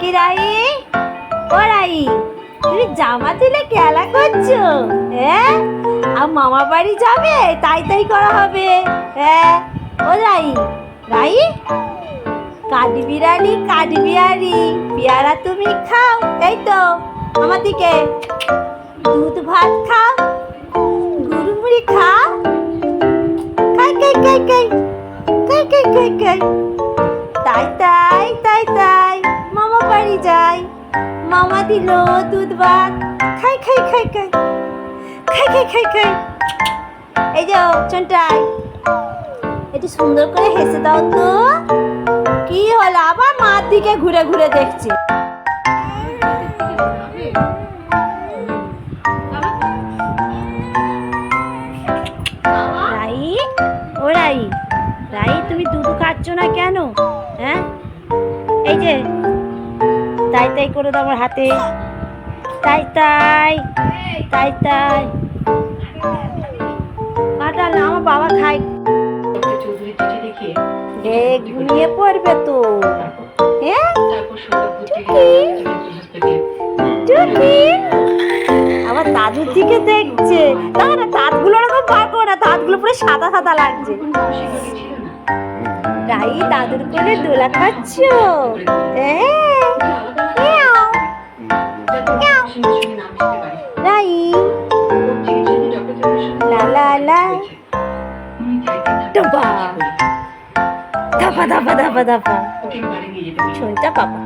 কি রাই, ও রাই, তুমি জামা তুলে খেলা করছো? হ্যাঁ, আর মামা বাড়ি যাবে, তাই তাই করা হবে। হ্যাঁ, ও রাই, রাই, কাঠবিড়ালি কাঠবিড়ালি, পেয়ারা তুমি খাও, এই তো আমার দিকে দুধ ভাত খাও, গুড়মুড়ি খাও, খাই খাই খাই খাই খাই খাই খাই খাই, তাই তাই তাই তাই মামা বাড়ি যাই, মামা দিল দুধ ভাত, খাই খাই খাই খাই খাই খাই খাই খাই। এই যে চন্টাই, একটু সুন্দর করে হেসে দাও তো। কি হলো, আবার মার দিকে ঘুরে ঘুরে দেখছে। রাই, ও রাই, রাই তুমি দুধ খাচ্ছ না কেন? হ্যাঁ, এই যে তাই তাই করে দাও আমার হাতে, তাই তাই তাই তাই। কাটাল না, আমার বাবা খাই, ঘুমিয়ে পড়বে তো। হ্যাঁ, টুকি আবার দাদুর দিকে দেখছে। না না, দাঁতগুলো এরকম বার করো না, দাঁতগুলো পুরো সাদা সাদা লাগছে। রাই দাদুর কোলে দোলা খাচ্ছ? রাই, লা লা লা, ডবা ধাপা ধাপা ধাপা ধাপা, শুনটা পাপা।